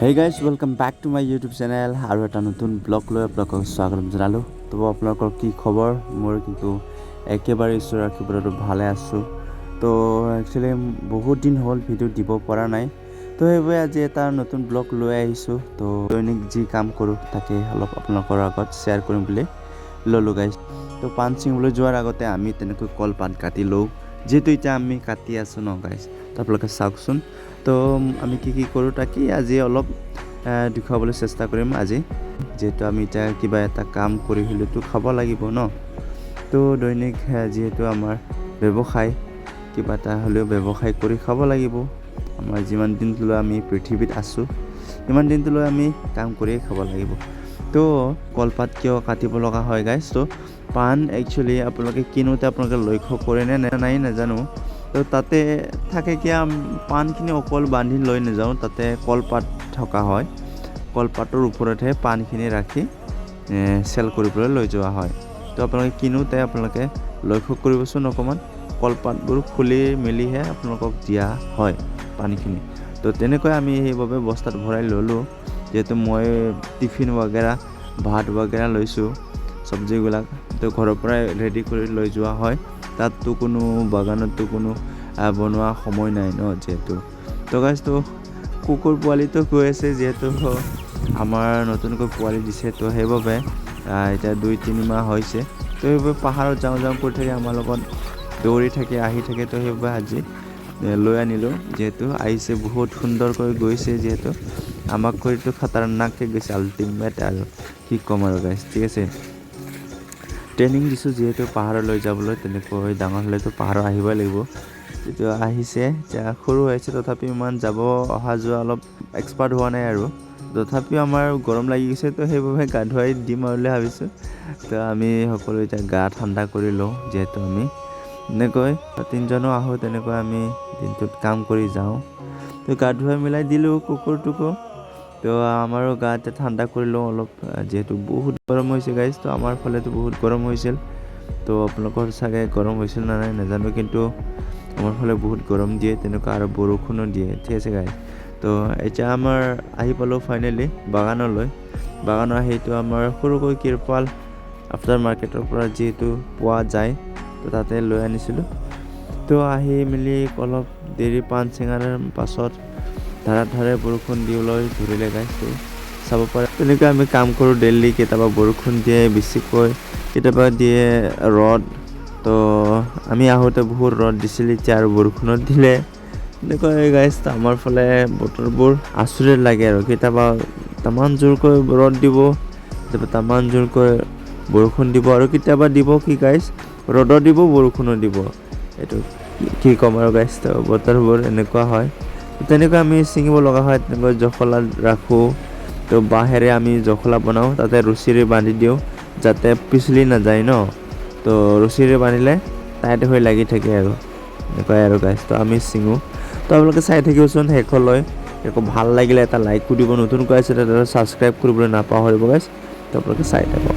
Hey guys, welcome back to my YouTube channel. আৰু এটা নতুন ব্লগ লৈ আপোনালোকক স্বাগতম জনালোঁ। তো আপোনালোকৰ কি খবৰ? মোৰ কিন্তু একেবাৰে ঈশ্বৰৰ আশীৰ্বাদত ভালে আছোঁ। তো একচুৱেলি বহুত দিন হ'ল ভিডিঅ' দিব পৰা নাই। তো সেইবাবে আজি এটা নতুন ব্লগ লৈ আহিছোঁ। তো দৈনিক যি কাম কৰোঁ তাকে অলপ আপোনালোকৰ আগত শ্বেয়াৰ কৰিম বুলি ল'লোঁ গাইজ। তো পাণ ছিঙিবলৈ যোৱাৰ আগতে আমি তেনেকৈ কলপাত কাটি লওঁ, যিহেতু এতিয়া আমি কাটি আছোঁ ন গাইজ। তো আপোনালোকে চাওকচোন। তো আমি কি কৰোঁ তাকে আজি অলপ দেখুৱাবলৈ চেষ্টা কৰিম আজি, যিহেতু আমি এতিয়া কিবা এটা কাম কৰি হ'লেতো খাব লাগিব ন। তো দৈনিক যিহেতু আমাৰ ব্যৱসায়, কিবা এটা হ'লেও ব্যৱসায় কৰি খাব লাগিব। আমাৰ যিমান দিনলৈ আমি পৃথিৱীত আছোঁ সিমান দিনলৈ আমি কাম কৰিয়ে খাব লাগিব। তো কলপাত কিয় কাটিব লগা হয় গাইজ? তো পাণ একচুৱেলি আপোনালোকে কিনোতে আপোনালোকে লক্ষ্য কৰেনে নাই নাজানো। তো তাতে থাকে কি পাণখিনি অকল বান্ধি লৈ নাযাওঁ, তাতে কলপাত থকা হয়। কলপাতৰ ওপৰতহে পাণখিনি ৰাখি চেল কৰিবলৈ লৈ যোৱা হয়। তো আপোনালোকে কিনোতে আপোনালোকে লক্ষ্য কৰিবচোন অকণমান, কলপাতবোৰ খুলি মেলিহে আপোনালোকক দিয়া হয় পানীখিনি। তো তেনেকৈ আমি সেইবাবে বস্তাত ভৰাই ল'লোঁ, যিহেতু মই টিফিন বাগেৰা ভাত বাগেৰা লৈছোঁ, চব্জিবিলাক তো ঘৰৰ পৰাই ৰেডি কৰি লৈ যোৱা হয়। তাততো কোনো বাগানতো কোনো বনোৱা সময় নাই ন যিহেতু। তো গাইজটো কুকুৰ পোৱালিটো গৈ আছে, যিহেতু আমাৰ নতুনকৈ পোৱালি দিছে। তো সেইবাবে এতিয়া 2-3 মাহ হৈছে। তো সেইবাবে পাহাৰত যাওঁ কৰি থাকে, আমাৰ লগত দৌৰি থাকে আহি থাকে। তো সেইবাবে আজি লৈ আনিলোঁ, যিহেতু আহিছে বহুত সুন্দৰকৈ গৈছে, যিহেতু আমাক কৰিতো খাতাৰনাককৈ গৈছে আল্টিমেট আৰু কি ক'ম আৰু গাইজ। ঠিক আছে, ট্ৰেইনিং দিছোঁ যিহেতু পাহাৰলৈ যাবলৈ, তেনেকৈ ডাঙৰ হ'লেতো পাহাৰত আহিবই লাগিব। যিটো আহিছে এতিয়া সৰু হৈছে, তথাপিও ইমান যাব অহা যোৱা অলপ এক্সপাৰ্ট হোৱা নাই আৰু। তথাপিও আমাৰ গৰম লাগি গৈছে, তো সেইবাবে গা ধুৱাই দিম আৰু বুলি ভাবিছোঁ। তো আমি সকলো এতিয়া গা ঠাণ্ডা কৰি লওঁ, যিহেতু আমি এনেকৈ 3জনো আহোঁ, তেনেকৈ আমি দিনটোত কাম কৰি যাওঁ। তো গা ধুৱাই মিলাই দিলোঁ কুকুৰটোকো। তো আমাৰো গা এতিয়া ঠাণ্ডা কৰি লওঁ অলপ, যিহেতু বহুত গৰম হৈছে গাইজ। তো আমাৰ ফালেতো বহুত গৰম হৈছিল, তো আপোনালোকৰ চাগে গৰম হৈছিল নে নাই নাজানো, কিন্তু আমাৰ ফালে বহুত গৰম দিয়ে তেনেকুৱা, আৰু বৰষুণো দিয়ে। ঠিক আছে গাইজ। তো এতিয়া আমাৰ আহি পালোঁ ফাইনেলি বাগানলৈ। বাগানৰ সেইটো আমাৰ সৰুকৈ কিৰপাল আফটাৰ মাৰ্কেটৰ পৰা যিহেতু পোৱা যায়, তো তাতে লৈ আনিছিলোঁ। তো আহি মেলি অলপ দেৰি পাণ চিঙাৰ পাছত ধাৰাধাৰে বৰষুণ দিবলৈ ধৰিলে গাইজ। তো চাব পাৰে তেনেকৈ আমি কাম কৰোঁ ডেইলি। কেতিয়াবা বৰষুণ দিয়ে বেছিকৈ, কেতিয়াবা দিয়ে ৰ'দ। তো আমি আহোঁতে বহুত ৰ'দ দিছিল, এতিয়া আৰু বৰষুণত দিলে এনেকৈ গাইজ। আমাৰ ফালে বতৰবোৰ আচৰিত লাগে আৰু, কেতিয়াবা তামান জোৰকৈ ৰ'দ দিব, কেতিয়াবা তামান জোৰকৈ বৰষুণ দিব, আৰু কেতিয়াবা দিব কি গাইজ, ৰ'দো দিব বৰষুণো দিব। এইটো কি ক'ম আৰু গাইজ। তো বতৰবোৰ এনেকুৱা হয়, তেনেকৈ আমি ছিঙিব লগা হয়। তেনেকৈ জখলা ৰাখোঁ, তো বাঁহেৰে আমি জখলা বনাওঁ, তাতে ৰছীৰে বান্ধি দিওঁ যাতে পিছলি নাযায় ন। তো ৰছীৰে বান্ধিলে টাইট হৈ লাগি থাকে আৰু এনেকুৱাই আৰু গাইজ। তো আমি ছিঙোঁ, তো আপোনালোকে চাই থাকিবচোন শেষলৈ। একো ভাল লাগিলে এটা লাইকো দিব, নতুনকৈ আছে তাতে ছাবস্ক্ৰাইব কৰিবলৈ নাপাহৰিব গাইজ। তো আপোনালোকে চাই থাকক।